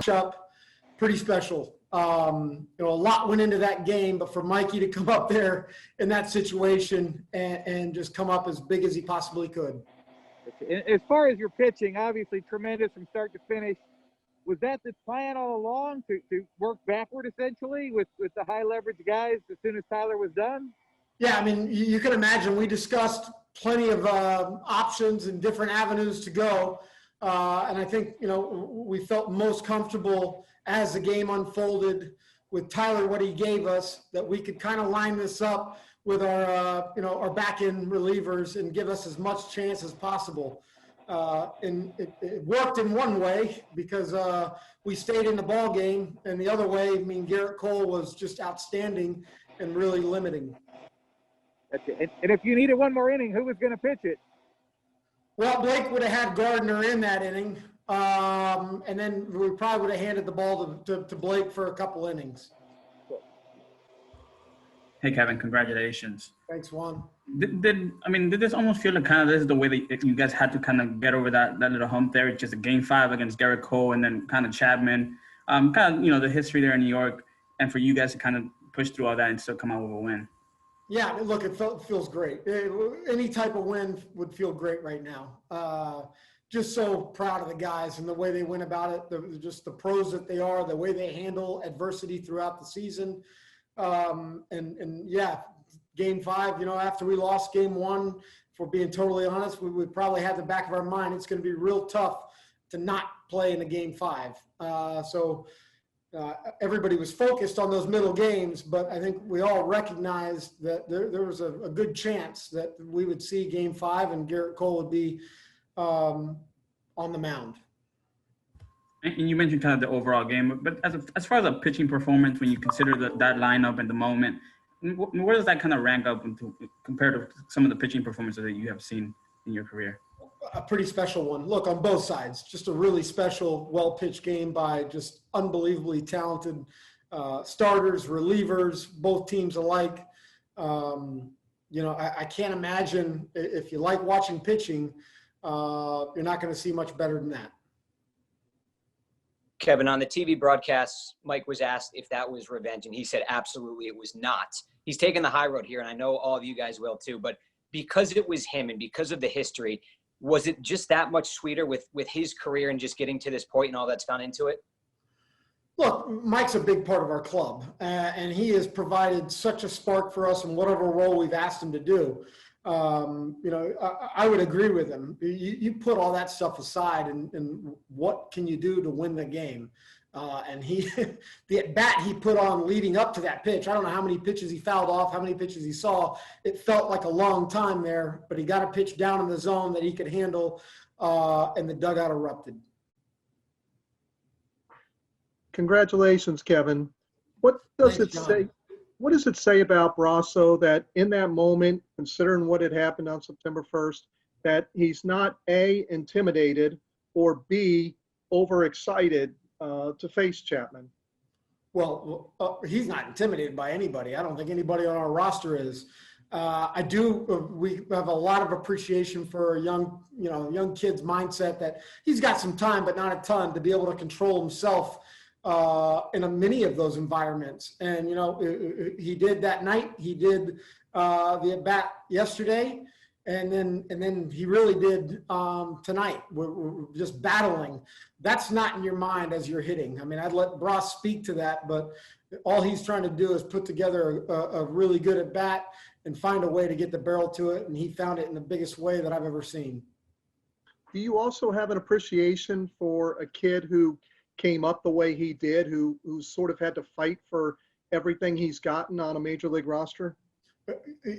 matchup, pretty special. You know, a lot went into that game, but for Mikey to come up there in that situation and just come up as big as he possibly could. As far as your pitching, obviously tremendous from start to finish. Was that the plan all along to work backward essentially with the high leverage guys as soon as Tyler was done? Yeah, I mean, you can imagine we discussed plenty of options and different avenues to go. And I think, you know, we felt most comfortable as the game unfolded with Tyler, what he gave us, that we could kind of line this up with our, you know, our back end relievers and give us as much chance as possible. And it worked in one way because we stayed in the ball game, and the other way, I mean, Garrett Cole was just outstanding and really limiting. That's it. And if you needed one more inning, who was going to pitch it? Well, Blake would have had Gardner in that inning, and then we probably would have handed the ball to Blake for a couple innings. Hey, Kevin, congratulations. Thanks, Juan. Did this almost feel like kind of this is the way that you guys had to kind of get over that little hump there? It's just a game 5 against Garrett Cole and then kind of Chapman, kind of, you know, the history there in New York, and for you guys to kind of push through all that and still come out with a win. Yeah, look, it feels great. Any type of win would feel great right now. Just so proud of the guys and the way they went about it, just the pros that they are, the way they handle adversity throughout the season. And yeah, game 5, you know, after we lost game 1, if we're being totally honest, we would probably have the back of our mind, it's going to be real tough to not play in a game 5. Everybody was focused on those middle games, but I think we all recognized that there was a good chance that we would see game 5 and Garrett Cole would be on the mound. And you mentioned kind of the overall game, but as far as a pitching performance, when you consider that lineup and the moment, where does that kind of rank up compared to some of the pitching performances that you have seen in your career? A pretty special one. Look, on both sides, just a really special, well-pitched game by just unbelievably talented starters, relievers, both teams alike. You know, I can't imagine, if you like watching pitching, you're not going to see much better than that. Kevin, on the TV broadcast, Mike was asked if that was revenge, and he said absolutely it was not. He's taken the high road here, and I know all of you guys will too, but because it was him and because of the history, was it just that much sweeter with his career and just getting to this point and all that's gone into it? Look, Mike's a big part of our club, and he has provided such a spark for us in whatever role we've asked him to do. You know, I would agree with him. You put all that stuff aside, and what can you do to win the game? And the at bat he put on leading up to that pitch, I don't know how many pitches he fouled off, how many pitches he saw. It felt like a long time there, but he got a pitch down in the zone that he could handle, and the dugout erupted. Congratulations, Kevin. What does it say? What does it say about Brosseau that in that moment, considering what had happened on September 1st, that he's not A, intimidated, or B, overexcited to face Chapman? Well, he's not intimidated by anybody. I don't think anybody on our roster is. We have a lot of appreciation for a young kid's mindset that he's got some time, but not a ton, to be able to control himself in many of those environments. And, you know, he did that night. He did the at bat yesterday. And then he really did tonight. We're just battling. That's not in your mind as you're hitting. I mean, I'd let Bross speak to that, but all he's trying to do is put together a really good at bat and find a way to get the barrel to it. And he found it in the biggest way that I've ever seen. Do you also have an appreciation for a kid who came up the way he did, who sort of had to fight for everything he's gotten on a major league roster?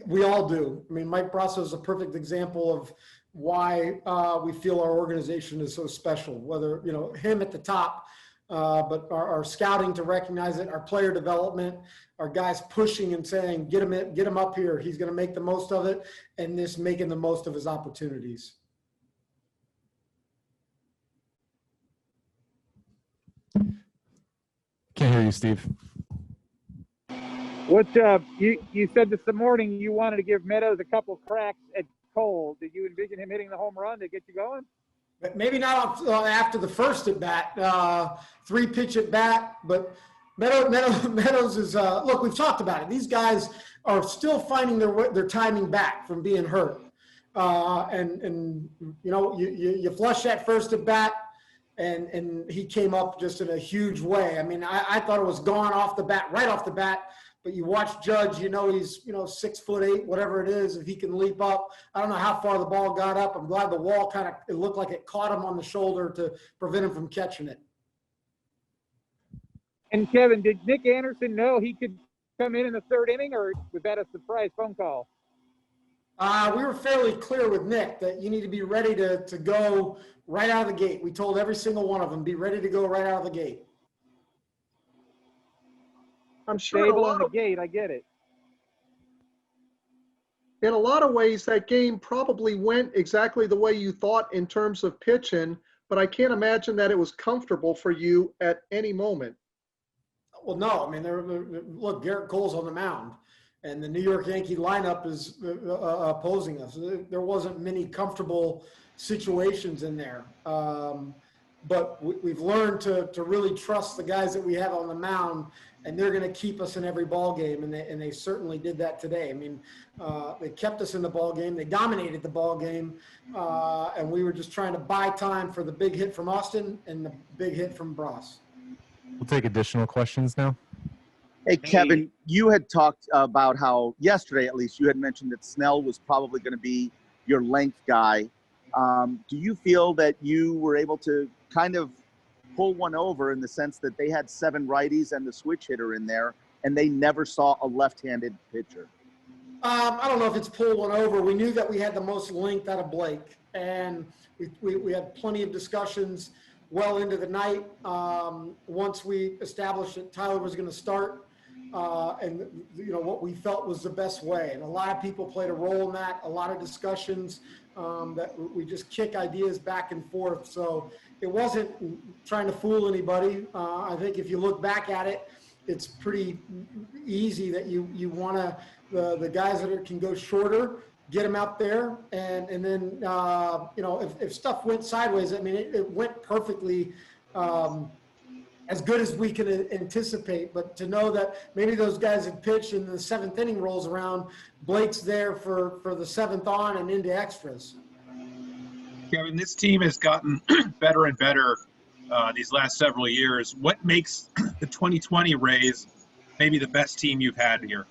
We all do. I mean, Mike Brosseau is a perfect example of why we feel our organization is so special, whether, you know, him at the top, but our scouting to recognize it, our player development, our guys pushing and saying, get him up here. He's going to make the most of it, and this making the most of his opportunities. Can't hear you, Steve. What you said this morning you wanted to give Meadows a couple cracks at Cole. Did you envision him hitting the home run to get you going? But maybe not after the first at bat, 3-pitch at bat. But Meadows is look. We've talked about it. These guys are still finding their timing back from being hurt. And you know, you flush that first at bat, and he came up just in a huge way. I mean, I thought it was gone off the bat, right off the bat. But you watch Judge, you know he's 6'8", whatever it is. If he can leap up, I don't know how far the ball got up. I'm glad the wall it looked like it caught him on the shoulder to prevent him from catching it. And Kevin, did Nick Anderson know he could come in the third inning, or was that a surprise phone call? We were fairly clear with Nick that you need to be ready to go right out of the gate. We told every single one of them, be ready to go right out of the gate. I'm sure Stable on the gate, I get it. in a lot of ways, that game probably went exactly the way you thought in terms of pitching, but I can't imagine that it was comfortable for you at any moment. Well, no. I mean, look, Garrett Cole's on the mound, and the New York Yankee lineup is opposing us. There wasn't many comfortable situations in there. But we've learned to really trust the guys that we have on the mound, and they're going to keep us in every ball game, and they certainly did that today. I mean, they kept us in the ball game. They dominated the ball game, and we were just trying to buy time for the big hit from Austin and the big hit from Brosseau. We'll take additional questions now. Hey, Kevin, you had talked about how yesterday, at least, you had mentioned that Snell was probably going to be your length guy. Do you feel that you were able to kind of pull one over in the sense that they had 7 righties and the switch hitter in there, and they never saw a left-handed pitcher? I don't know if it's pull one over. We knew that we had the most length out of Blake, and we had plenty of discussions well into the night. Once we established that Tyler was going to start, and what we felt was the best way, and a lot of people played a role in that. A lot of discussions that we just kick ideas back and forth. So it wasn't trying to fool anybody. I think if you look back at it, it's pretty easy that you want to the guys that can go shorter, get them out there, and then if stuff went sideways, I mean it went perfectly. As good as we can anticipate, but to know that maybe those guys had pitched and the 7th inning rolls around, Blake's there for the 7th on and into extras. Kevin, this team has gotten better and better these last several years. What makes the 2020 Rays maybe the best team you've had here?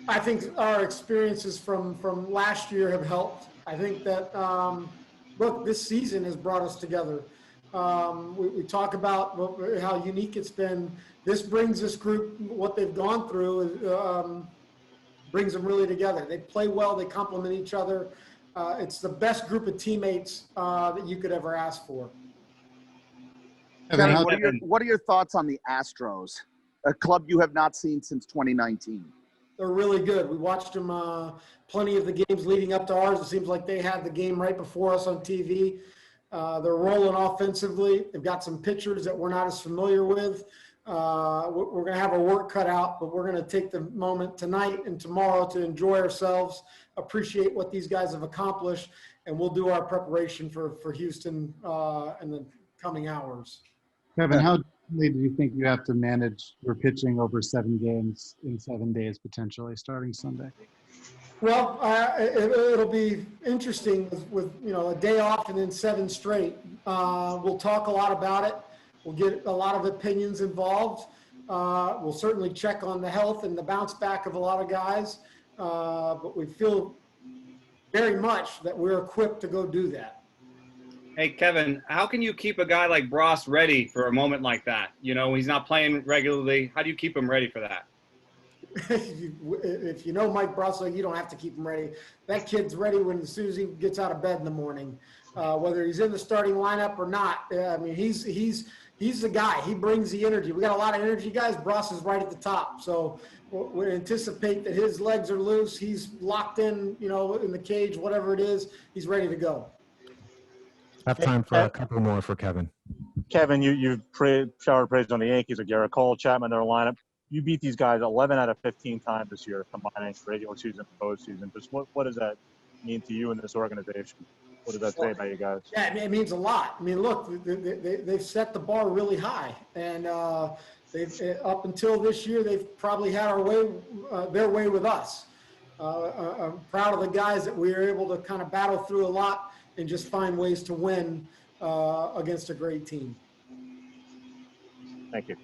I think our experiences from last year have helped. I think that, look, this season has brought us together. We talk about how unique it's been. This brings this group, what they've gone through, brings them really together. They play well. They complement each other. It's the best group of teammates that you could ever ask for. Kenny, what are your thoughts on the Astros, a club you have not seen since 2019? They're really good. We watched them plenty of the games leading up to ours. It seems like they had the game right before us on TV. They're rolling offensively. They've got some pitchers that we're not as familiar with. We're going to have our work cut out, but we're going to take the moment tonight and tomorrow to enjoy ourselves, appreciate what these guys have accomplished, and we'll do our preparation for Houston in the coming hours. Kevin, how differently do you think you have to manage your pitching over 7 games in 7 days, potentially starting Sunday? Well, it'll be interesting with a day off and then 7 straight. We'll talk a lot about it. We'll get a lot of opinions involved. We'll certainly check on the health and the bounce back of a lot of guys. But we feel very much that we're equipped to go do that. Hey, Kevin, how can you keep a guy like Brosseau ready for a moment like that? He's not playing regularly. How do you keep him ready for that? If you know Mike Brosseau, you don't have to keep him ready. That kid's ready as soon as he gets out of bed in the morning, whether he's in the starting lineup or not. I mean, he's the guy. He brings the energy. We got a lot of energy guys. Brosseau's right at the top, so we anticipate that his legs are loose. He's locked in, in the cage, whatever it is. He's ready to go. I have time for a couple more for Kevin. Kevin, you've showered praise on the Yankees with Garrett Cole, Chapman, their lineup. You beat these guys 11 out of 15 times this year, combining regular season and postseason. Just what does that mean to you and this organization? What does that say about you guys? Yeah, I mean, it means a lot. I mean, look, they've set the bar really high, and they've up until this year, they've probably had their way with us. I'm proud of the guys that we were able to kind of battle through a lot and just find ways to win against a great team. Thank you.